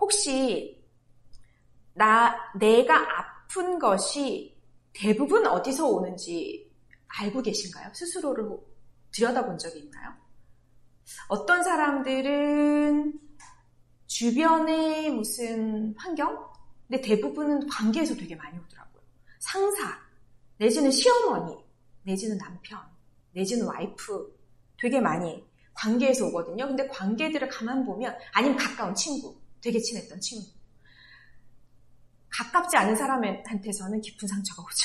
혹시 내가 아픈 것이 대부분 어디서 오는지 알고 계신가요? 스스로를 들여다본 적이 있나요? 어떤 사람들은 주변의 무슨 환경? 근데 대부분은 관계에서 되게 많이 오더라고요. 상사, 내지는 시어머니, 내지는 남편, 내지는 와이프 되게 많이 관계에서 오거든요. 근데 관계들을 가만 보면 아니면 가까운 친구, 되게 친했던 친구. 가깝지 않은 사람한테서는 깊은 상처가 오지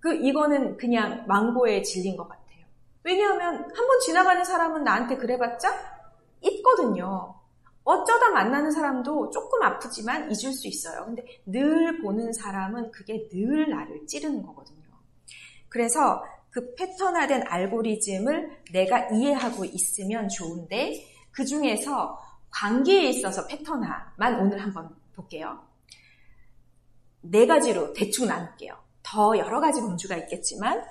않아요. 이거는 그냥 망고에 질린 것 같아요. 왜냐하면 한 번 지나가는 사람은 나한테 그래봤자 있거든요. 어쩌다 만나는 사람도 조금 아프지만 잊을 수 있어요. 근데 늘 보는 사람은 그게 늘 나를 찌르는 거거든요. 그래서 그 패턴화된 알고리즘을 내가 이해하고 있으면 좋은데 그 중에서 관계에 있어서 패턴화만 오늘 한번 볼게요. 4가지로 대충 나눌게요. 더 여러 가지 범주가 있겠지만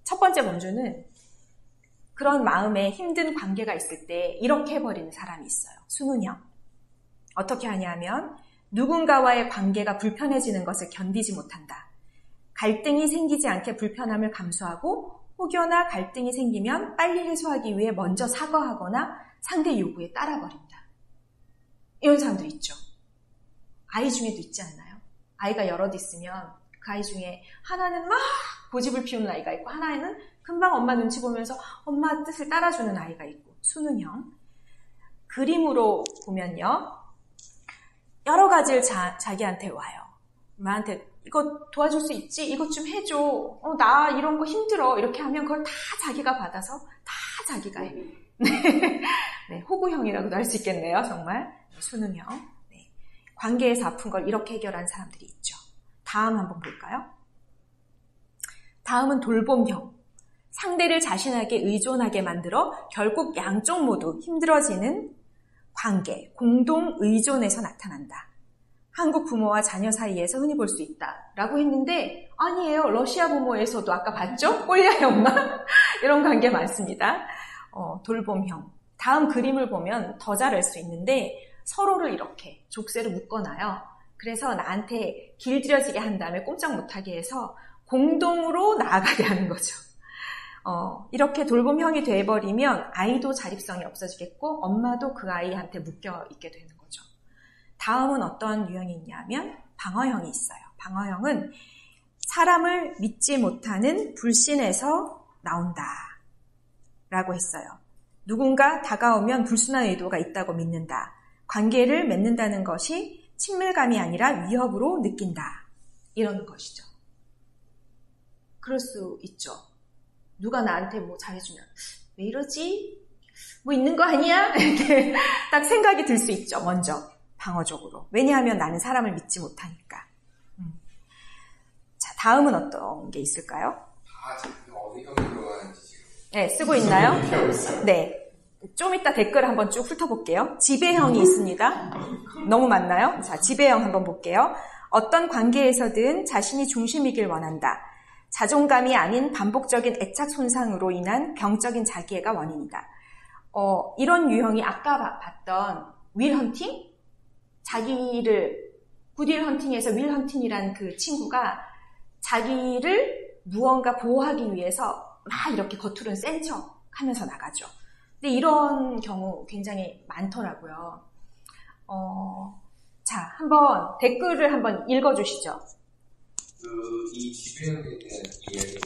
첫 번째 범주는 그런 마음에 힘든 관계가 있을 때 이렇게 해버리는 사람이 있어요. 순운형. 어떻게 하냐면 누군가와의 관계가 불편해지는 것을 견디지 못한다. 갈등이 생기지 않게 불편함을 감수하고 혹여나 갈등이 생기면 빨리 해소하기 위해 먼저 사과하거나 상대 요구에 따라버린다. 이런 사람도 있죠. 아이 중에도 있지 않나요? 아이가 여럿 있으면 그 아이 중에 하나는 막 고집을 피우는 아이가 있고 하나는 금방 엄마 눈치 보면서 엄마 뜻을 따라주는 아이가 있고 순운형. 그림으로 보면요. 여러 가지를 자기한테 와요. 엄마한테 이거 도와줄 수 있지? 이것 좀 해줘. 나 이런 거 힘들어. 이렇게 하면 그걸 다 자기가 받아서 다 자기가 해. 네, 호구형이라고도 할 수 있겠네요. 정말. 순운형. 네. 관계에서 아픈 걸 이렇게 해결하는 사람들이 있죠. 다음 한번 볼까요? 다음은 돌봄형. 상대를 자신에게 의존하게 만들어 결국 양쪽 모두 힘들어지는 관계, 공동 의존에서 나타난다. 한국 부모와 자녀 사이에서 흔히 볼 수 있다라고 했는데 아니에요. 러시아 부모에서도 아까 봤죠? 꼴려의 엄마? 이런 관계 많습니다. 돌봄형. 다음 그림을 보면 더 잘 알 수 있는데 서로를 이렇게 족쇄로 묶어놔요. 그래서 나한테 길들여지게 한 다음에 꼼짝 못하게 해서 공동으로 나아가게 하는 거죠. 이렇게 돌봄형이 돼버리면 아이도 자립성이 없어지겠고 엄마도 그 아이한테 묶여있게 되는 거죠. 다음은 어떤 유형이 있냐면 방어형이 있어요. 방어형은 사람을 믿지 못하는 불신에서 나온다 라고 했어요. 누군가 다가오면 불순한 의도가 있다고 믿는다. 관계를 맺는다는 것이 친밀감이 아니라 위협으로 느낀다. 이런 것이죠. 그럴 수 있죠. 누가 나한테 뭐 잘해주면 왜 이러지? 뭐 있는 거 아니야? 이렇게 딱 생각이 들 수 있죠. 먼저 방어적으로. 왜냐하면 나는 사람을 믿지 못하니까. 자, 다음은 어떤 게 있을까요? 지금 어디 형이 들어가는지 지금. 네, 쓰고 있나요? 네. 좀 이따 댓글 한번 쭉 훑어볼게요. 지배형이 있습니다. 너무 많나요? 자, 지배형 한번 볼게요. 어떤 관계에서든 자신이 중심이길 원한다. 자존감이 아닌 반복적인 애착 손상으로 인한 병적인 자기애가 원인이다. 이런 유형이 아까 봤던 윌 헌팅? 굿윌 헌팅에서 윌 헌팅이라는 그 친구가 자기를 무언가 보호하기 위해서 막 이렇게 겉으로는 센 척 하면서 나가죠. 근데 이런 경우 굉장히 많더라고요. 자, 한번 댓글을 한번 읽어주시죠. 이 지배형에 대한 이야기인데,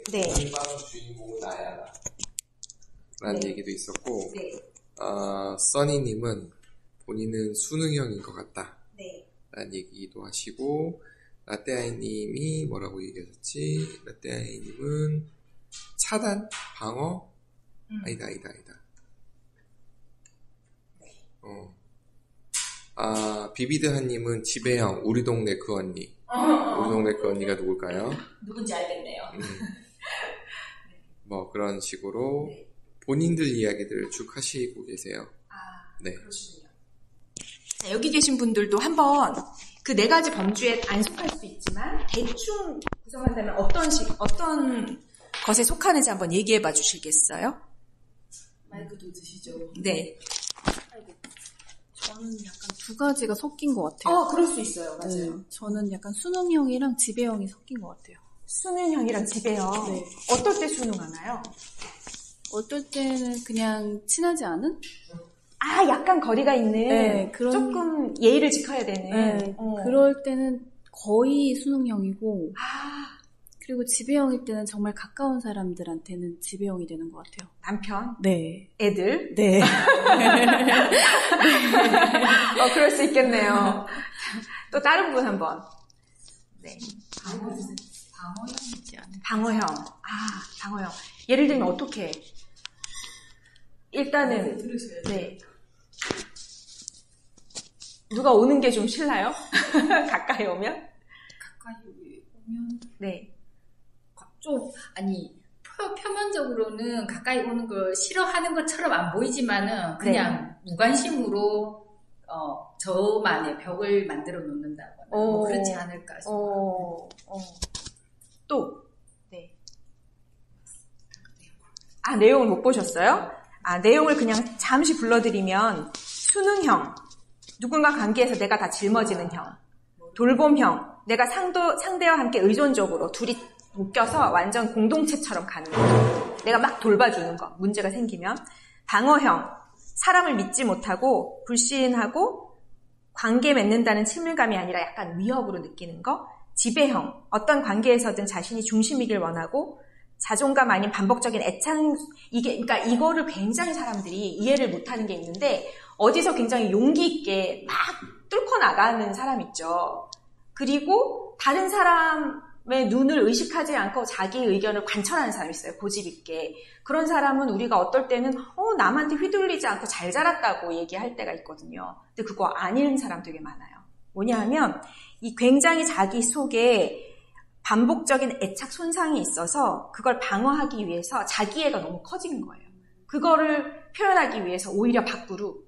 네. 본방 주인공은 나야 라는 네. 얘기도 있었고, 네. 써니님은 본인은 수능형인 것 같다 네. 라는 얘기도 하시고, 라떼아이님이 뭐라고 얘기하셨지? 라떼아이님은 차단? 방어? 아니다. 비비드한님은 지배형, 우리 동네 그 언니. 우리 동네 그 언니가 누굴까요? 누군지 알겠네요. 뭐 그런 식으로 네. 본인들 이야기들을 쭉 하시고 계세요. 네. 그러시군요. 자, 여기 계신 분들도 한번 그 4가지 범주에 안 속할 수 있지만 대충 구성한다면 어떤 것에 속하는지 한번 얘기해 봐 주시겠어요? 마이크도 드시죠? 네. 아이고. 저는 약간 두 가지가 섞인 것 같아요. 그럴 수 있어요. 맞아요. 네, 저는 약간 수능형이랑 지배형이 섞인 것 같아요. 수능형이랑 지배형. 네. 어떨 때 수능하나요? 어떨 때는 그냥 친하지 않은? 약간 거리가 있는, 네, 조금 예의를 지켜야 되는. 네, 그럴 때는 거의 수능형이고, 그리고 지배형일 때는 정말 가까운 사람들한테는 지배형이 되는 것 같아요. 남편? 네. 애들? 네. 그럴 수 있겠네요. 또 다른 분 한번. 네. 방어형이지 않아요? 방어형. 방어형. 예를 들면 어떻게? 일단은, 네. 누가 오는 게 좀 싫나요? 가까이 오면? 가까이 오면? 네. 좀, 표면적으로는 가까이 오는 걸 싫어하는 것처럼 안 보이지만은, 그냥 무관심으로, 저만의 벽을 만들어 놓는다거나, 그렇지 않을까 싶어요. 또, 네. 내용을 못 보셨어요? 내용을 그냥 잠시 불러드리면, 수능형, 누군가 관계에서 내가 다 짊어지는 형, 돌봄형, 내가 상대와 함께 의존적으로 둘이 묶여서 완전 공동체처럼 가는 거, 내가 막 돌봐주는 거, 문제가 생기면. 방어형, 사람을 믿지 못하고 불신하고 관계 맺는다는 친밀감이 아니라 약간 위협으로 느끼는 거. 지배형, 어떤 관계에서든 자신이 중심이길 원하고 자존감 아닌 반복적인 애착, 그러니까 이거를 굉장히 사람들이 이해를 못하는 게 있는데, 어디서 굉장히 용기 있게 막 뚫고 나가는 사람 있죠. 그리고 다른 사람의 눈을 의식하지 않고 자기 의견을 관철하는 사람이 있어요. 고집 있게. 그런 사람은 우리가 어떨 때는 남한테 휘둘리지 않고 잘 자랐다고 얘기할 때가 있거든요. 근데 그거 아닌 사람 되게 많아요. 뭐냐 하면 이 굉장히 자기 속에 반복적인 애착 손상이 있어서 그걸 방어하기 위해서 자기애가 너무 커진 거예요. 그거를 표현하기 위해서 오히려 밖으로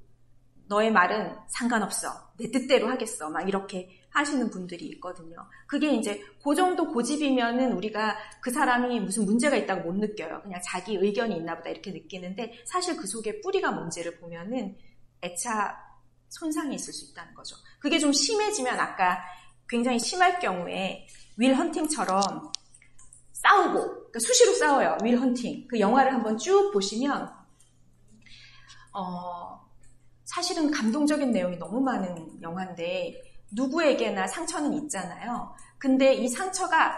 너의 말은 상관없어. 내 뜻대로 하겠어. 막 이렇게 하시는 분들이 있거든요. 그게 이제 그 정도 고집이면은 우리가 그 사람이 무슨 문제가 있다고 못 느껴요. 그냥 자기 의견이 있나 보다 이렇게 느끼는데, 사실 그 속에 뿌리가 뭔지를 보면은 애착 손상이 있을 수 있다는 거죠. 그게 좀 심해지면 아까 굉장히 심할 경우에 윌 헌팅처럼 싸우고, 그러니까 수시로 싸워요. 윌 헌팅. 그 영화를 한번 쭉 보시면 사실은 감동적인 내용이 너무 많은 영화인데 누구에게나 상처는 있잖아요. 근데 이 상처가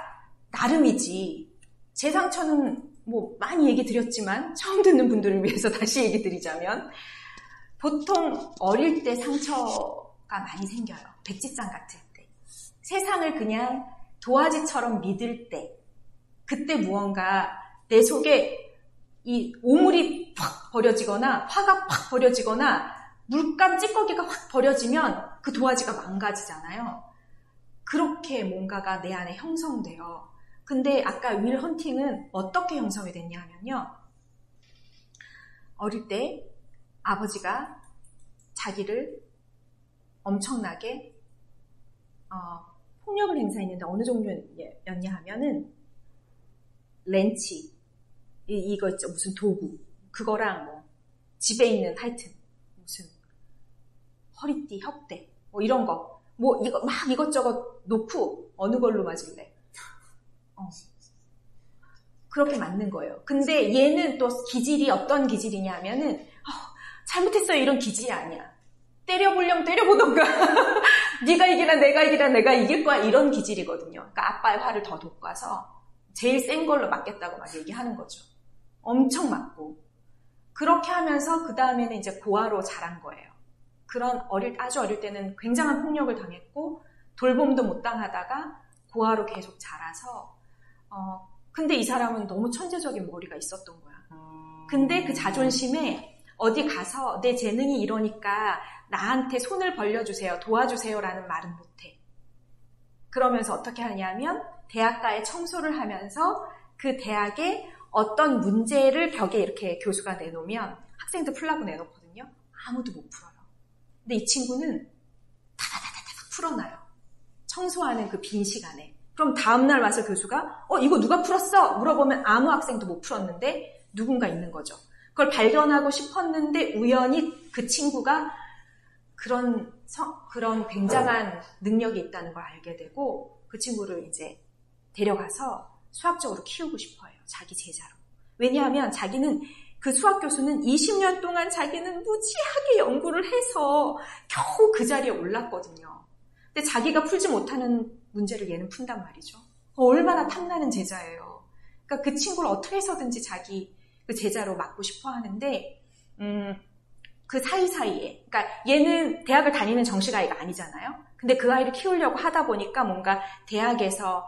나름이지, 제 상처는 뭐 많이 얘기 드렸지만 처음 듣는 분들을 위해서 다시 얘기 드리자면, 보통 어릴 때 상처가 많이 생겨요. 백지장 같을 때. 세상을 그냥 도화지처럼 믿을 때, 그때 무언가 내 속에 이 오물이 팍 버려지거나 화가 팍 버려지거나 물감 찌꺼기가 확 버려지면 그 도화지가 망가지잖아요. 그렇게 뭔가가 내 안에 형성돼요. 근데 아까 윌 헌팅은 어떻게 형성이 됐냐 하면요, 어릴 때 아버지가 자기를 엄청나게 폭력을 행사했는데 어느 정도였냐 하면은 렌치, 이거 있죠, 무슨 도구, 그거랑 뭐 집에 있는 하여튼 무슨 허리띠, 혁대, 뭐 이런 거, 뭐 이거 막 이것저것 놓고 어느 걸로 맞을래? 그렇게 맞는 거예요. 근데 얘는 또 기질이 어떤 기질이냐 하면은 잘못했어요 이런 기질이 아니야. 때려보려면 때려보던가 네가 이기나 내가 이기나 내가 이길 거야 이런 기질이거든요. 그러니까 아빠의 화를 더 돋궈서 제일 센 걸로 맞겠다고 막 얘기하는 거죠. 엄청 맞고. 그렇게 하면서 그 다음에는 이제 고아로 자란 거예요. 그런 아주 어릴 때는 굉장한 폭력을 당했고 돌봄도 못 당하다가 고아로 계속 자라서 근데 이 사람은 너무 천재적인 머리가 있었던 거야. 근데 그 자존심에 어디 가서 내 재능이 이러니까 나한테 손을 벌려주세요, 도와주세요라는 말은 못해. 그러면서 어떻게 하냐면 대학가에 청소를 하면서 그 대학에 어떤 문제를 벽에 이렇게 교수가 내놓으면 학생들 풀라고 내놓거든요. 아무도 못 풀어요. 근데 이 친구는 다다다다닥 풀어놔요. 청소하는 그 빈 시간에. 그럼 다음날 와서 교수가 이거 누가 풀었어? 물어보면 아무 학생도 못 풀었는데 누군가 있는 거죠. 그걸 발견하고 싶었는데 우연히 그 친구가 그런 굉장한 능력이 있다는 걸 알게 되고 그 친구를 이제 데려가서 수학적으로 키우고 싶어해요. 자기 제자로. 왜냐하면 자기는 그 수학 교수는 20년 동안 자기는 무지하게 연구를 해서 겨우 그 자리에 올랐거든요. 근데 자기가 풀지 못하는 문제를 얘는 푼단 말이죠. 얼마나 탐나는 제자예요. 그러니까 그 친구를 어떻게 해서든지 자기 그 제자로 맡고 싶어 하는데 그 사이사이에 그러니까 얘는 대학을 다니는 정식 아이가 아니잖아요. 근데 그 아이를 키우려고 하다 보니까 뭔가 대학에서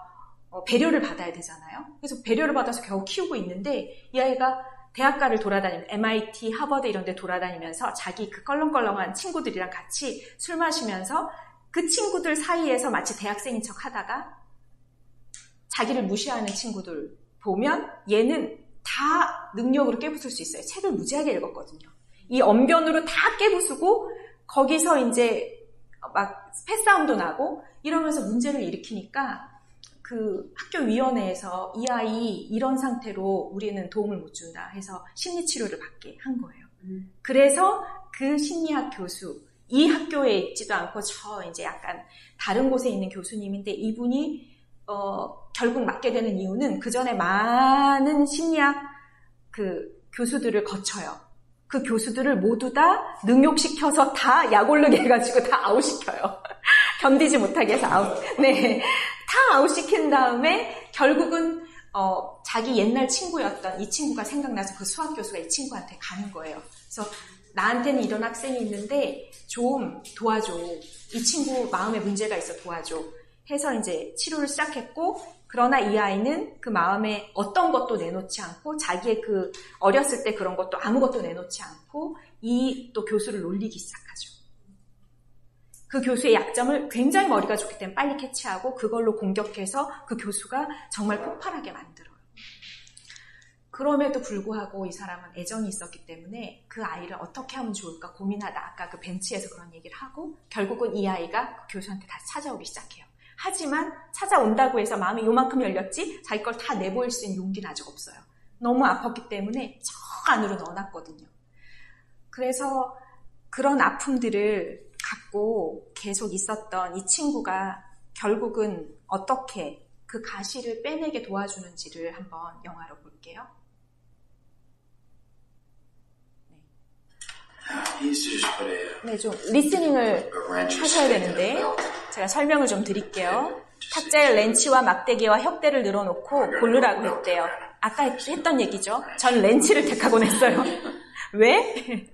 배려를 받아야 되잖아요. 그래서 배려를 받아서 겨우 키우고 있는데 이 아이가 대학가를 돌아다니면서 MIT, 하버드 이런 데 돌아다니면서 자기 그 껄렁껄렁한 친구들이랑 같이 술 마시면서 그 친구들 사이에서 마치 대학생인 척 하다가 자기를 무시하는 친구들 보면 얘는 다 능력으로 깨부술 수 있어요. 책을 무지하게 읽었거든요. 이 언변으로 다 깨부수고 거기서 이제 막 패싸움도 나고 이러면서 문제를 일으키니까 그 학교위원회에서 이 아이 이런 상태로 우리는 도움을 못 준다 해서 심리치료를 받게 한 거예요. 그래서 그 심리학 교수, 이 학교에 있지도 않고 저 이제 약간 다른 곳에 있는 교수님인데 이분이 결국 맡게 되는 이유는 그 전에 많은 심리학 그 교수들을 거쳐요. 그 교수들을 모두 다 능욕시켜서 다 약올르게 해가지고 다 아웃시켜요. 견디지 못하게 해서 아웃. 네. 다 아웃시킨 다음에 결국은 자기 옛날 친구였던 이 친구가 생각나서 그 수학 교수가 이 친구한테 가는 거예요. 그래서 나한테는 이런 학생이 있는데 좀 도와줘. 이 친구 마음에 문제가 있어 도와줘. 해서 이제 치료를 시작했고 그러나 이 아이는 그 마음에 어떤 것도 내놓지 않고 자기의 그 어렸을 때 그런 것도 아무것도 내놓지 않고 이 또 교수를 놀리기 시작하죠. 그 교수의 약점을 굉장히 머리가 좋기 때문에 빨리 캐치하고 그걸로 공격해서 그 교수가 정말 폭발하게 만들어요. 그럼에도 불구하고 이 사람은 애정이 있었기 때문에 그 아이를 어떻게 하면 좋을까 고민하다 아까 그 벤치에서 그런 얘기를 하고 결국은 이 아이가 그 교수한테 다시 찾아오기 시작해요. 하지만 찾아온다고 해서 마음이 요만큼 열렸지 자기 걸 다 내보일 수 있는 용기는 아직 없어요. 너무 아팠기 때문에 저 안으로 넣어놨거든요. 그래서 그런 아픔들을 갖고 계속 있었던 이 친구가 결국은 어떻게 그 가시를 빼내게 도와주는지를 한번 영화로 볼게요. 네, 좀 리스닝을 하셔야 되는데 제가 설명을 좀 드릴게요. 탁자에 렌치와 막대기와 혁대를 늘어놓고 고르라고 했대요. 아까 했던 얘기죠. 전 렌치를 택하곤 했어요. 왜?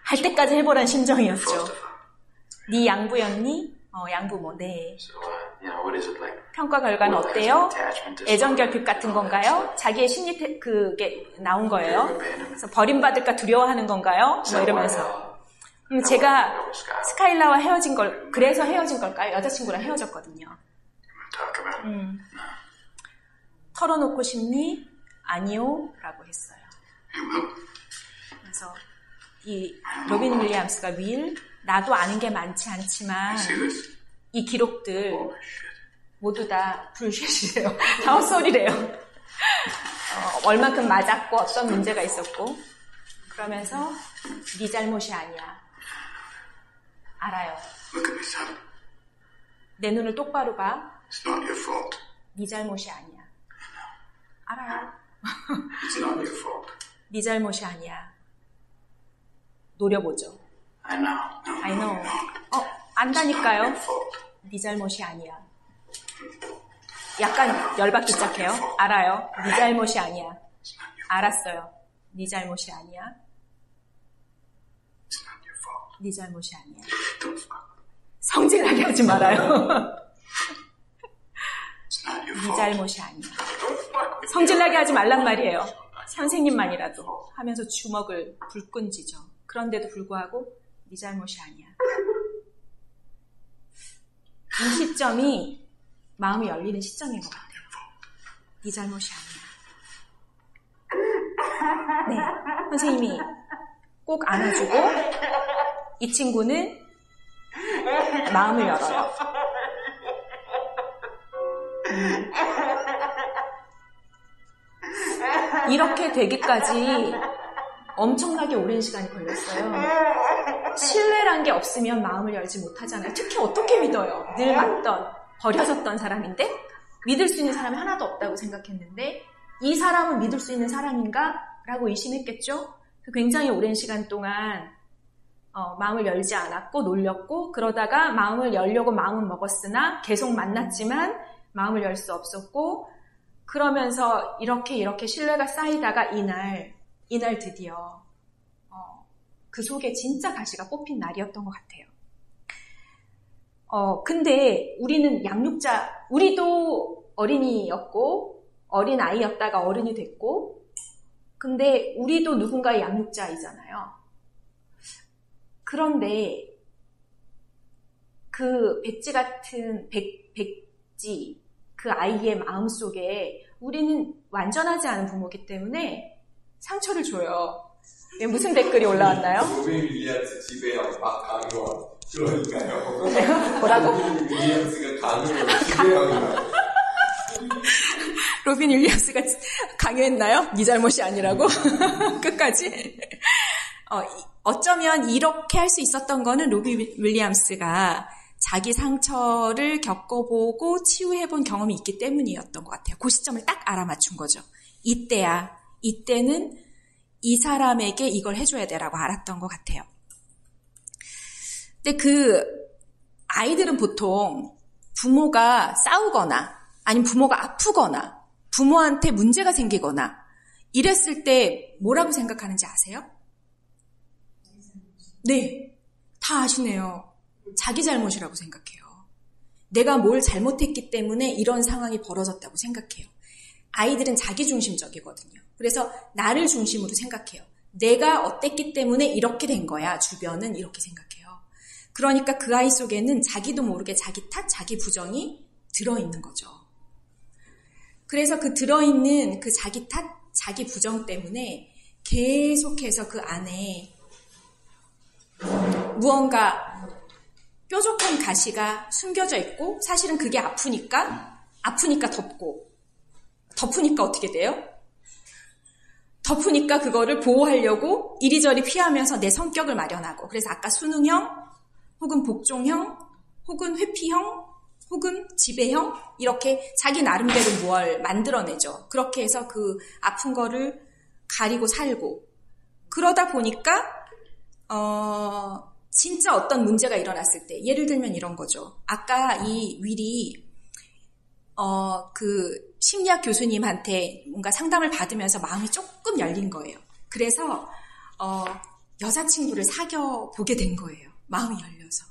할 때까지 해보란 심정이었죠. 네 양부였니? 양부모, 네. 평가 결과는 어때요? 애정 결핍 같은 건가요? 자기의 심리 그게 나온 거예요. 그래서 버림받을까 두려워하는 건가요? 뭐 이러면서. 제가 스카일라와 헤어진 걸, 그래서 헤어진 걸까요? 여자친구랑 헤어졌거든요. 털어놓고 싶니? 아니요. 라고 했어요. 그래서 이 로빈 윌리엄스가 나도 아는 게 많지 않지만 이 기록들 모두 다 불쉐시래요. 다 헛소리래요. 얼만큼 맞았고 어떤 문제가 있었고 그러면서 네 잘못이 아니야. 알아요. 내 눈을 똑바로 봐. 네 잘못이 아니야. 알아요. 네 잘못이 아니야. 노려보죠. I know. 안다니까요. 네 잘못이 아니야. 약간 열받기 시작해요. 알아요. 네 잘못이 아니야. 알았어요. 네 잘못이 아니야. 네 잘못이 아니야. 성질나게 하지 말아요. 네 잘못이 아니야. 성질나게 하지 말란 말이에요. 선생님만이라도 하면서 주먹을 불끈 쥐죠. 그런데도 불구하고 네 잘못이 아니야. 이 시점이 마음이 열리는 시점인 것 같아요. 네 잘못이 아니야. 네, 선생님이 꼭 안아주고 이 친구는 마음을 열어요. 이렇게 되기까지 엄청나게 오랜 시간이 걸렸어요. 신뢰란 게 없으면 마음을 열지 못하잖아요. 특히 어떻게 믿어요? 늘 맞던, 버려졌던 사람인데 믿을 수 있는 사람이 하나도 없다고 생각했는데 이 사람은 믿을 수 있는 사람인가? 라고 의심했겠죠? 굉장히 오랜 시간 동안 마음을 열지 않았고 놀렸고 그러다가 마음을 열려고 마음은 먹었으나 계속 만났지만 마음을 열 수 없었고 그러면서 이렇게 신뢰가 쌓이다가 이날 드디어 그 속에 진짜 가시가 뽑힌 날이었던 것 같아요. 근데 우리는 우리도 어린이였고 어린 아이였다가 어른이 됐고 근데 우리도 누군가의 양육자이잖아요. 그런데 그 백지 같은 백지 그 아이의 마음속에 우리는 완전하지 않은 부모이기 때문에 상처를 줘요. 무슨 댓글이 올라왔나요? 로빈 윌리엄스 지배형 강요원 그러니까요. 뭐라고? 로빈 윌리엄스가 강요원 지배형이라고. 로빈 윌리엄스가 강요했나요? 네 잘못이 아니라고? 끝까지? 어쩌면 이렇게 할 수 있었던 거는 로빈 윌리엄스가 자기 상처를 겪어보고 치유해본 경험이 있기 때문이었던 것 같아요. 그 시점을 딱 알아맞춘 거죠. 이때는 이 사람에게 이걸 해줘야 돼라고 알았던 것 같아요. 근데 그 아이들은 보통 부모가 싸우거나 아니면 부모가 아프거나 부모한테 문제가 생기거나 이랬을 때 뭐라고 생각하는지 아세요? 네, 다 아시네요. 자기 잘못이라고 생각해요. 내가 뭘 잘못했기 때문에 이런 상황이 벌어졌다고 생각해요. 아이들은 자기중심적이거든요. 그래서 나를 중심으로 생각해요. 내가 어땠기 때문에 이렇게 된 거야. 주변은 이렇게 생각해요. 그러니까 그 아이 속에는 자기도 모르게 자기 탓, 자기 부정이 들어있는 거죠. 그래서 그 들어있는 그 자기 탓, 자기 부정 때문에 계속해서 그 안에 무언가 뾰족한 가시가 숨겨져 있고 사실은 그게 아프니까 덮으니까 어떻게 돼요? 덮으니까 그거를 보호하려고 이리저리 피하면서 내 성격을 마련하고 그래서 아까 수능형 혹은 복종형 혹은 회피형 혹은 지배형 이렇게 자기 나름대로 뭘 만들어내죠. 그렇게 해서 그 아픈 거를 가리고 살고 그러다 보니까 진짜 어떤 문제가 일어났을 때 예를 들면 이런 거죠. 아까 이 윌이 그 심리학 교수님한테 뭔가 상담을 받으면서 마음이 조금 열린 거예요. 그래서 여자친구를 사귀어 보게 된 거예요. 마음이 열려서.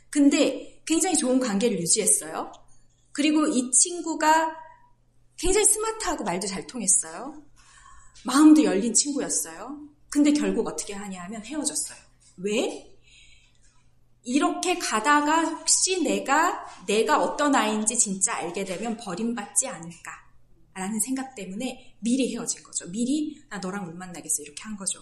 근데 굉장히 좋은 관계를 유지했어요. 그리고 이 친구가 굉장히 스마트하고 말도 잘 통했어요. 마음도 열린 친구였어요. 근데 결국 어떻게 하냐 하면 헤어졌어요. 왜? 이렇게 가다가 혹시 내가 어떤 아이인지 진짜 알게 되면 버림받지 않을까라는 생각 때문에 미리 헤어진 거죠. 미리 나 너랑 못 만나겠어 이렇게 한 거죠.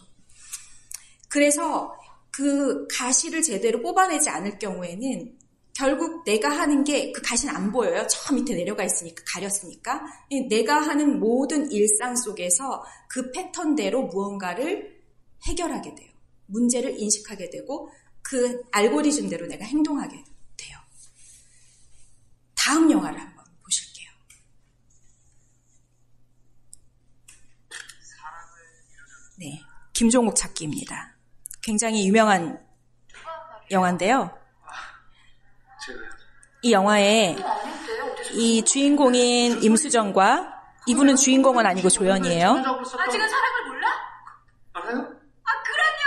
그래서 그 가시를 제대로 뽑아내지 않을 경우에는 결국 내가 하는 게 그 가시는 안 보여요. 저 밑에 내려가 있으니까 가렸으니까 내가 하는 모든 일상 속에서 그 패턴대로 무언가를 해결하게 돼요. 문제를 인식하게 되고 그 알고리즘대로 내가 행동하게 돼요. 다음 영화를 한번 보실게요. 네, 김종국 찾기입니다. 굉장히 유명한 영화인데요. 이 영화에 이 주인공인 임수정과 이분은 주인공은 아니고 조연이에요. 아, 지금 사랑을 몰라? 알아요? 아, 그럼요!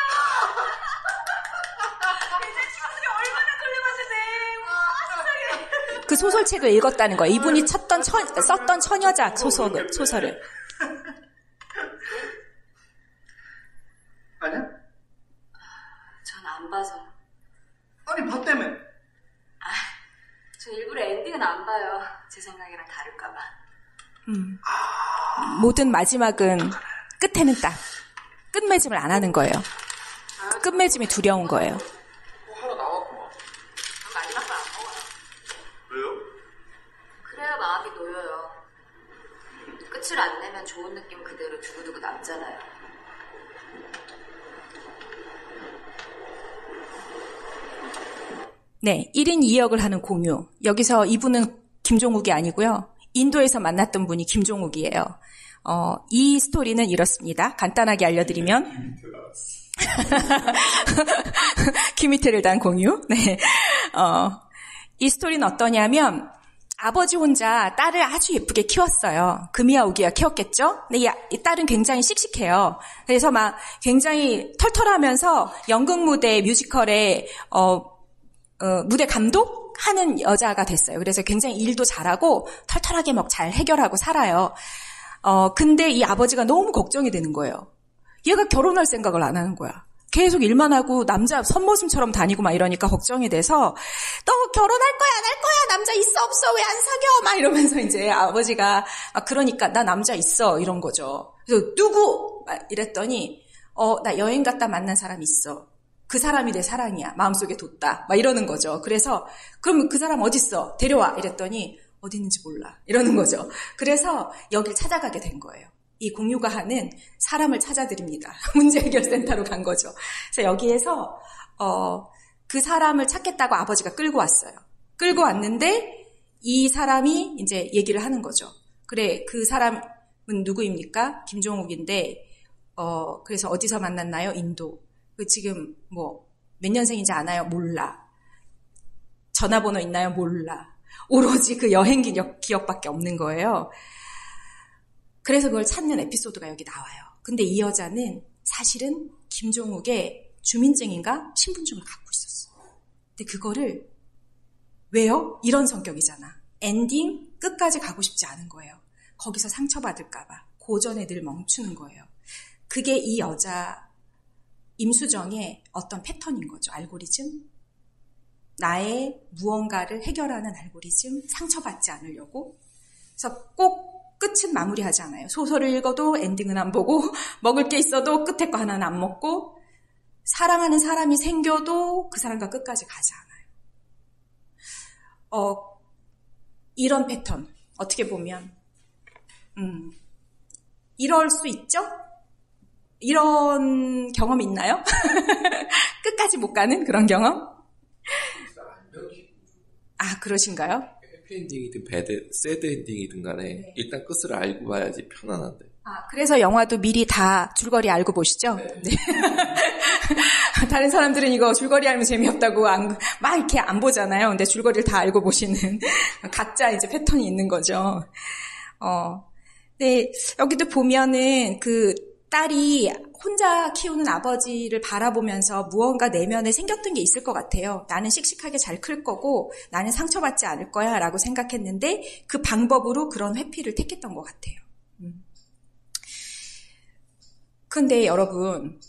이제 친구들이 얼마나 돌려봤는데. 와, 세상에. 그 소설책을 읽었다는 거예요. 이분이 썼던 처녀작 소설을. 아니야? 전 안 봐서. 아니 봤다며. 전 일부러 엔딩은 안 봐요. 제 생각이랑 다를까봐. 모든 마지막은 끝에는 딱 끝맺음을 안 하는 거예요. 끝맺음이 두려운 거예요. 하나 나왔구만. 전 마지막 거 안 먹어요. 왜요? 그래야 마음이 놓여요. 끝을 안 내면 좋은 느낌 그대로 두고두고 남잖아요. 네, 1인 2역을 하는 공유. 여기서 이분은 김종욱이 아니고요. 인도에서 만났던 분이 김종욱이에요. 이 스토리는 이렇습니다. 간단하게 알려드리면 김희태를 단 공유. 네, 이 스토리는 어떠냐면 아버지 혼자 딸을 아주 예쁘게 키웠어요. 금이야 오기야 키웠겠죠? 근데 이 딸은 굉장히 씩씩해요. 그래서 막 굉장히 털털하면서 연극 무대, 뮤지컬에 무대 감독하는 여자가 됐어요. 그래서 굉장히 일도 잘하고 털털하게 막 잘 해결하고 살아요. 근데 이 아버지가 너무 걱정이 되는 거예요. 얘가 결혼할 생각을 안 하는 거야. 계속 일만 하고 남자 선모습처럼 다니고 막 이러니까 걱정이 돼서 너 결혼할 거야 안 할 거야 남자 있어 없어 왜 안 사겨 막 이러면서 이제 아버지가 그러니까 나 남자 있어 이런 거죠. 그래서 누구 막 이랬더니 나 여행 갔다 만난 사람 있어. 그 사람이 내 사랑이야. 마음속에 뒀다. 막 이러는 거죠. 그래서 그럼 그 사람 어딨어? 데려와. 이랬더니 어디 있는지 몰라. 이러는 거죠. 그래서 여길 찾아가게 된 거예요. 이 공유가 하는 사람을 찾아드립니다. 문제 해결 센터로 간 거죠. 그래서 여기에서 그 사람을 찾겠다고 아버지가 끌고 왔어요. 끌고 왔는데 이 사람이 이제 얘기를 하는 거죠. 그래, 그 사람은 누구입니까? 김종욱인데 그래서 어디서 만났나요? 인도. 지금 뭐 몇 년생인지 아나요? 몰라. 전화번호 있나요? 몰라. 오로지 그 여행 기억밖에 없는 거예요. 그래서 그걸 찾는 에피소드가 여기 나와요. 근데 이 여자는 사실은 김종욱의 주민증인가 신분증을 갖고 있었어. 근데 그거를 왜요? 이런 성격이잖아. 엔딩 끝까지 가고 싶지 않은 거예요. 거기서 상처받을까 봐 고전에 늘 멈추는 거예요. 그게 이 여자 임수정의 어떤 패턴인 거죠. 알고리즘. 나의 무언가를 해결하는 알고리즘. 상처받지 않으려고. 그래서 꼭 끝은 마무리하지 않아요. 소설을 읽어도 엔딩은 안 보고 먹을 게 있어도 끝에 거 하나는 안 먹고 사랑하는 사람이 생겨도 그 사람과 끝까지 가지 않아요. 이런 패턴 어떻게 보면 이럴 수 있죠? 이런 경험 있나요? 끝까지 못 가는 그런 경험? 아, 그러신가요? 해피엔딩이든 새드 엔딩이든 간에 네. 일단 끝을 알고 봐야지 편안한데. 그래서 영화도 미리 다 줄거리 알고 보시죠? 네. 다른 사람들은 이거 줄거리 알면 재미없다고 막 이렇게 안 보잖아요. 근데 줄거리를 다 알고 보시는 각자 이제 패턴이 있는 거죠. 네, 여기도 보면은 그 딸이 혼자 키우는 아버지를 바라보면서 무언가 내면에 생겼던 게 있을 것 같아요. 나는 씩씩하게 잘 클 거고 나는 상처받지 않을 거야 라고 생각했는데 그 방법으로 그런 회피를 택했던 것 같아요. 근데 여러분,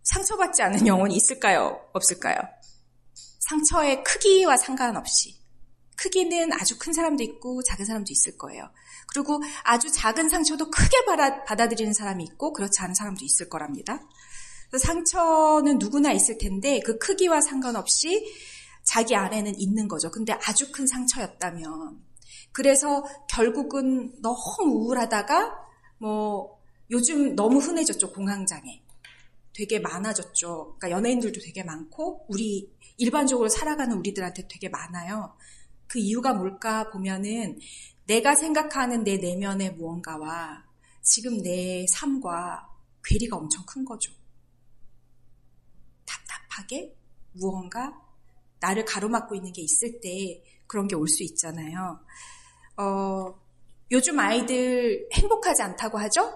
상처받지 않은 영혼이 있을까요? 없을까요? 상처의 크기와 상관없이. 크기는 아주 큰 사람도 있고 작은 사람도 있을 거예요. 그리고 아주 작은 상처도 크게 받아들이는 사람이 있고 그렇지 않은 사람도 있을 거랍니다. 그래서 상처는 누구나 있을 텐데 그 크기와 상관없이 자기 안에는 있는 거죠. 근데 아주 큰 상처였다면. 그래서 결국은 너무 우울하다가 요즘 너무 흔해졌죠. 공황장애. 되게 많아졌죠. 그러니까 연예인들도 되게 많고 우리 일반적으로 살아가는 우리들한테 되게 많아요. 그 이유가 뭘까 보면은 내가 생각하는 내 내면의 무언가와 지금 내 삶과 괴리가 엄청 큰 거죠. 답답하게 무언가 나를 가로막고 있는 게 있을 때 그런 게 올 수 있잖아요. 요즘 아이들 행복하지 않다고 하죠?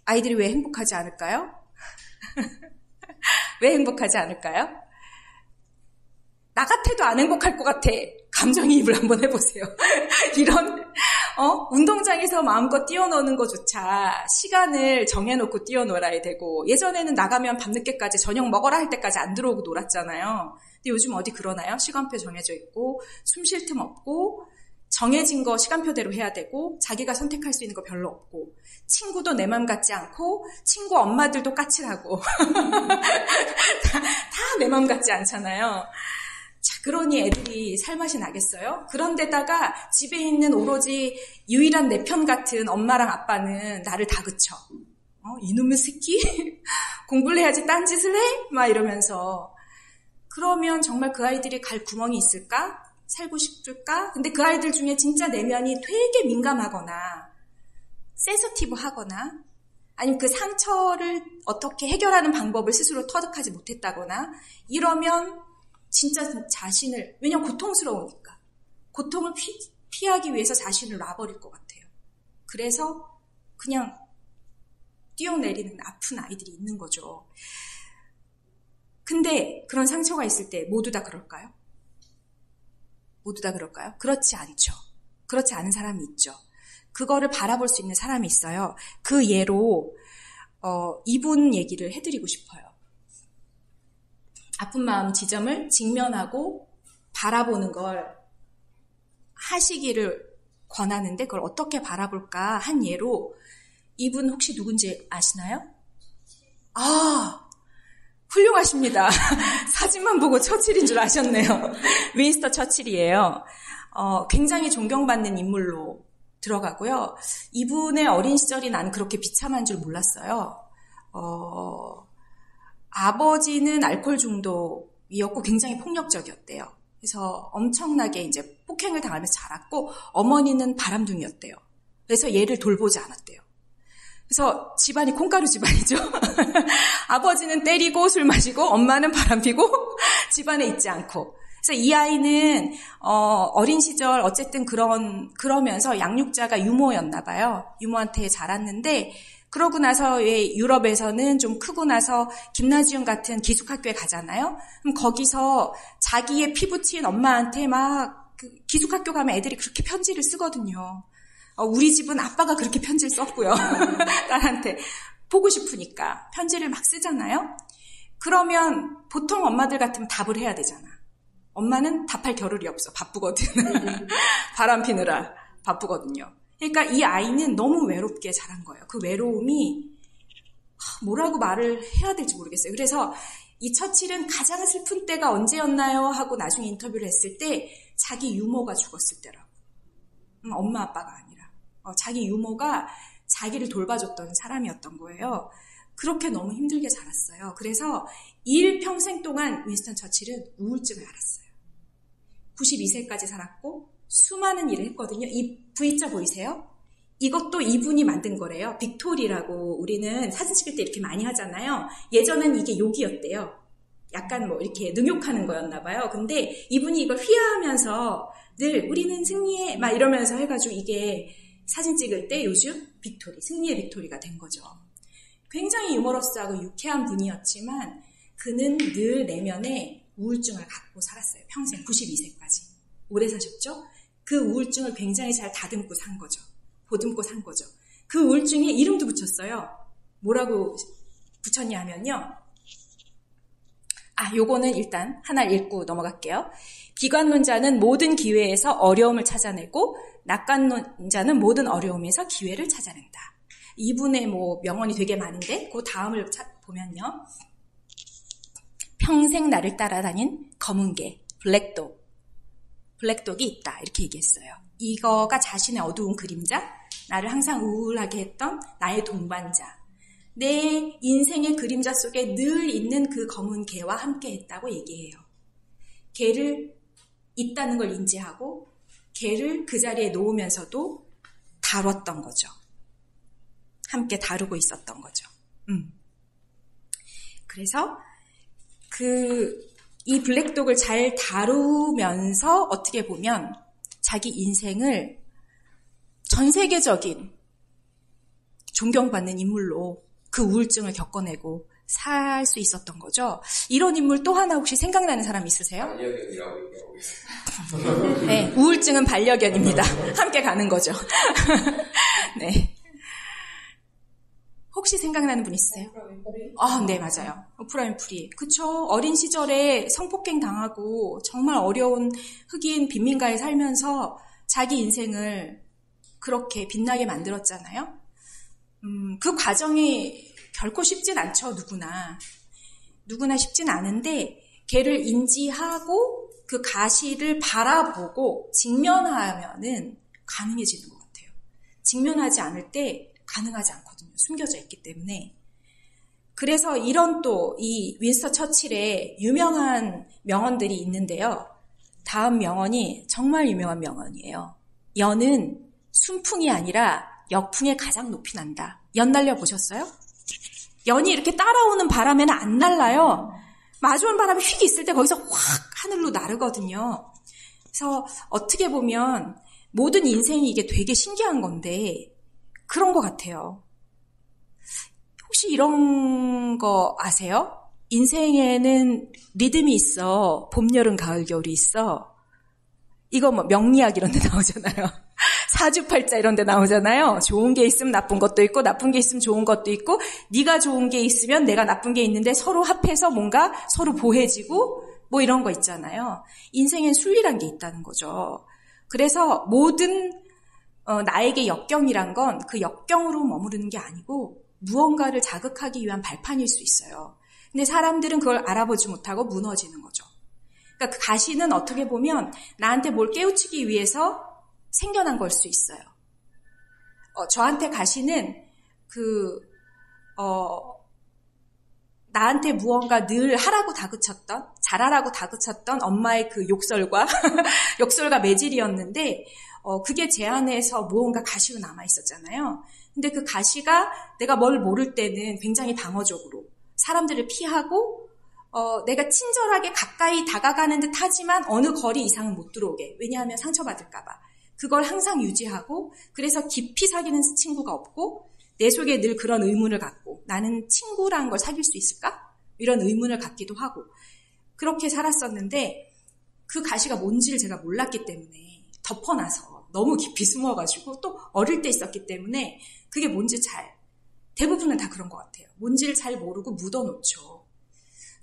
아이들이 왜 행복하지 않을까요? 왜 행복하지 않을까요? 나 같아도 안 행복할 것 같아. 감정이입을 한번 해보세요. 이런 운동장에서 마음껏 뛰어노는 것조차 시간을 정해놓고 뛰어놀아야 되고 예전에는 나가면 밤늦게까지 저녁 먹어라 할 때까지 안 들어오고 놀았잖아요. 근데 요즘 어디 그러나요? 시간표 정해져 있고 숨 쉴 틈 없고 정해진 거 시간표대로 해야 되고 자기가 선택할 수 있는 거 별로 없고 친구도 내 맘 같지 않고 친구 엄마들도 까칠하고 다 내 맘 같지 않잖아요. 자, 그러니 애들이 살맛이 나겠어요? 그런데다가 집에 있는 오로지 유일한 내 편 같은 엄마랑 아빠는 나를 다그쳐. 이놈의 새끼? 공부를 해야지 딴짓을 해? 막 이러면서 그러면 정말 그 아이들이 갈 구멍이 있을까? 살고 싶을까? 근데 그 아이들 중에 진짜 내면이 되게 민감하거나 센서티브 하거나 아니면 그 상처를 어떻게 해결하는 방법을 스스로 터득하지 못했다거나 이러면 진짜 자신을, 왜냐면 고통스러우니까 고통을 피하기 위해서 자신을 놔버릴 것 같아요. 그래서 그냥 뛰어내리는 아픈 아이들이 있는 거죠. 근데 그런 상처가 있을 때 모두 다 그럴까요? 모두 다 그럴까요? 그렇지 않죠. 그렇지 않은 사람이 있죠. 그거를 바라볼 수 있는 사람이 있어요. 그 예로 이분 얘기를 해드리고 싶어요. 아픈 마음 지점을 직면하고 바라보는 걸 하시기를 권하는데 그걸 어떻게 바라볼까 한 예로 이분 혹시 누군지 아시나요? 아, 훌륭하십니다. 사진만 보고 처칠인 줄 아셨네요. 윈스턴 처칠이에요. 굉장히 존경받는 인물로 들어가고요. 이분의 어린 시절이 난 그렇게 비참한 줄 몰랐어요. 아버지는 알코올 중독이었고 굉장히 폭력적이었대요. 그래서 엄청나게 이제 폭행을 당하면서 자랐고 어머니는 바람둥이였대요. 그래서 얘를 돌보지 않았대요. 그래서 집안이 콩가루 집안이죠. 아버지는 때리고 술 마시고 엄마는 바람피고 집안에 있지 않고. 그래서 이 아이는 어린 시절 어쨌든 그러면서 양육자가 유모였나 봐요. 유모한테 자랐는데 그러고 나서 유럽에서는 좀 크고 나서 김나지움 같은 기숙학교에 가잖아요. 그럼 거기서 자기의 피부친 엄마한테 막 그 기숙학교 가면 애들이 그렇게 편지를 쓰거든요. 우리 집은 아빠가 그렇게 편지를 썼고요. 딸한테 보고 싶으니까 편지를 막 쓰잖아요. 그러면 보통 엄마들 같으면 답을 해야 되잖아. 엄마는 답할 겨를이 없어. 바쁘거든. 바람 피느라 바쁘거든요. 그러니까 이 아이는 너무 외롭게 자란 거예요. 그 외로움이 뭐라고 말을 해야 될지 모르겠어요. 그래서 이 처칠은 가장 슬픈 때가 언제였나요? 하고 나중에 인터뷰를 했을 때 자기 유모가 죽었을 때라고. 엄마 아빠가 아니라. 자기 유모가 자기를 돌봐줬던 사람이었던 거예요. 그렇게 너무 힘들게 자랐어요. 그래서 일평생 동안 윈스턴 처칠은 우울증을 앓았어요. 92세까지 살았고 수많은 일을 했거든요. 이 V자 보이세요? 이것도 이분이 만든 거래요. 빅토리라고 우리는 사진 찍을 때 이렇게 많이 하잖아요. 예전엔 이게 욕이었대요. 약간 뭐 이렇게 능욕하는 거였나 봐요. 근데 이분이 이걸 휘하하면서 늘 우리는 승리해 막 이러면서 해가지고 이게 사진 찍을 때 요즘 빅토리, 승리의 빅토리가 된 거죠. 굉장히 유머러스하고 유쾌한 분이었지만 그는 늘 내면에 우울증을 갖고 살았어요. 평생 92세까지. 오래 사셨죠? 그 우울증을 굉장히 잘 다듬고 산 거죠. 보듬고 산 거죠. 그 우울증에 이름도 붙였어요. 뭐라고 붙였냐 하면요. 요거는 일단 하나 읽고 넘어갈게요. 비관론자는 모든 기회에서 어려움을 찾아내고 낙관론자는 모든 어려움에서 기회를 찾아낸다. 이분의 명언이 되게 많은데 그 다음을 보면요. 평생 나를 따라다닌 검은 개, 블랙독이 있다. 이렇게 얘기했어요. 이거가 자신의 어두운 그림자, 나를 항상 우울하게 했던 나의 동반자, 내 인생의 그림자 속에 늘 있는 그 검은 개와 함께 했다고 얘기해요. 개를 있다는 걸 인지하고 개를 그 자리에 놓으면서도 다뤘던 거죠. 함께 다루고 있었던 거죠. 그래서 이 블랙독을 잘 다루면서 어떻게 보면 자기 인생을 전 세계적인 존경받는 인물로 그 우울증을 겪어내고 살 수 있었던 거죠. 이런 인물 또 하나 혹시 생각나는 사람 있으세요? 반려견이라고 얘기하고 있어요. 네, 우울증은 반려견입니다. 함께 가는 거죠. 네. 혹시 생각나는 분 있으세요? 네, 맞아요. 오프라 윈프리. 그쵸. 어린 시절에 성폭행 당하고 정말 어려운 흑인 빈민가에 살면서 자기 인생을 그렇게 빛나게 만들었잖아요. 그 과정이 결코 쉽진 않죠, 누구나 쉽진 않은데 걔를 인지하고 그 가시를 바라보고 직면하면은 가능해지는 것 같아요. 직면하지 않을 때 가능하지 않거든요. 숨겨져 있기 때문에. 그래서 이런 또 이 윈스턴 처칠의 유명한 명언들이 있는데요. 다음 명언이 정말 유명한 명언이에요. 연은 순풍이 아니라 역풍에 가장 높이 난다. 연 날려보셨어요? 연이 이렇게 따라오는 바람에는 안 날라요. 마주온 바람이 휙 있을 때 거기서 확 하늘로 나르거든요. 그래서 어떻게 보면 모든 인생이 이게 되게 신기한 건데 그런 것 같아요. 혹시 이런 거 아세요? 인생에는 리듬이 있어. 봄, 여름, 가을, 겨울이 있어. 이거 뭐 명리학 이런 데 나오잖아요. 사주팔자 이런 데 나오잖아요. 좋은 게 있으면 나쁜 것도 있고 나쁜 게 있으면 좋은 것도 있고 네가 좋은 게 있으면 내가 나쁜 게 있는데 서로 합해서 뭔가 서로 보해지고 뭐 이런 거 있잖아요. 인생엔 순리란 게 있다는 거죠. 그래서 모든 나에게 역경이란 건 그 역경으로 머무르는 게 아니고 무언가를 자극하기 위한 발판일 수 있어요. 근데 사람들은 그걸 알아보지 못하고 무너지는 거죠. 그러니까 그 가시는 어떻게 보면 나한테 뭘 깨우치기 위해서 생겨난 걸 수 있어요. 저한테 가시는 나한테 무언가 늘 하라고 다그쳤던, 잘하라고 다그쳤던 엄마의 그 욕설과 욕설과 매질이었는데 그게 제 안에서 무언가 가시로 남아 있었잖아요. 근데 그 가시가 내가 뭘 모를 때는 굉장히 방어적으로 사람들을 피하고 내가 친절하게 가까이 다가가는 듯 하지만 어느 거리 이상은 못 들어오게. 왜냐하면 상처받을까 봐. 그걸 항상 유지하고 그래서 깊이 사귀는 친구가 없고 내 속에 늘 그런 의문을 갖고 나는 친구라는 걸 사귈 수 있을까? 이런 의문을 갖기도 하고 그렇게 살았었는데 그 가시가 뭔지를 제가 몰랐기 때문에 덮어놔서 너무 깊이 숨어가지고 또 어릴 때 있었기 때문에 그게 뭔지 대부분은 다 그런 것 같아요. 뭔지를 잘 모르고 묻어놓죠.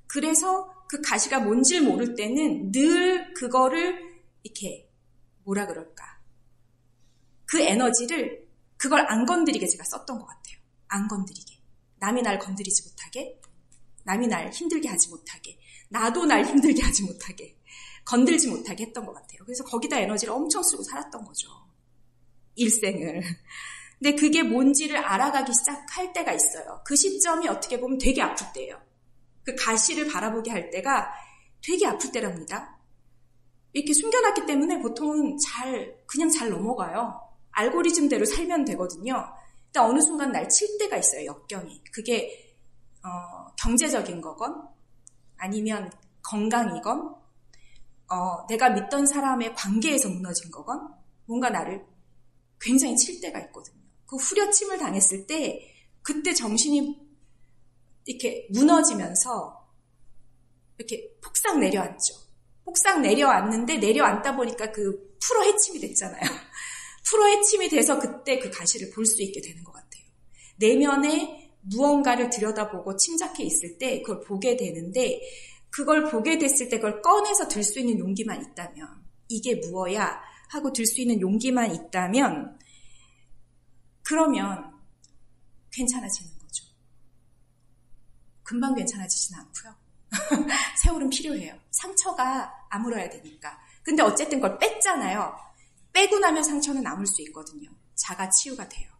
그래서 그 가시가 뭔지를 모를 때는 늘 그거를 이렇게 뭐라 그럴까. 그 에너지를 그걸 안 건드리게 제가 썼던 것 같아요. 안 건드리게. 남이 날 건드리지 못하게. 남이 날 힘들게 하지 못하게. 나도 날 힘들게 하지 못하게. 건들지 못하게 했던 것 같아요. 그래서 거기다 에너지를 엄청 쓰고 살았던 거죠. 일생을. 근데 그게 뭔지를 알아가기 시작할 때가 있어요. 그 시점이 어떻게 보면 되게 아플 때예요. 그 가시를 바라보게 할 때가 되게 아플 때랍니다. 이렇게 숨겨놨기 때문에 보통은 그냥 잘 넘어가요. 알고리즘대로 살면 되거든요. 근데 어느 순간 날 칠 때가 있어요, 역경이. 그게 경제적인 거건 아니면 건강이건 내가 믿던 사람의 관계에서 무너진 거건 뭔가 나를 굉장히 칠 때가 있거든요. 그 후려침을 당했을 때 그때 정신이 이렇게 무너지면서 이렇게 폭삭 내려앉죠. 폭삭 내려앉는데 내려앉다 보니까 그 프로 해침이 됐잖아요. 프로 해침이 돼서 그때 그 가시를 볼 수 있게 되는 것 같아요. 내면에 무언가를 들여다보고 침착해 있을 때 그걸 보게 되는데 그걸 보게 됐을 때 그걸 꺼내서 들 수 있는 용기만 있다면 이게 무엇야 하고 들 수 있는 용기만 있다면 그러면 괜찮아지는 거죠. 금방 괜찮아지진 않고요. 세월은 필요해요. 상처가 아물어야 되니까. 근데 어쨌든 그걸 뺐잖아요. 빼고 나면 상처는 남을 수 있거든요. 자가 치유가 돼요.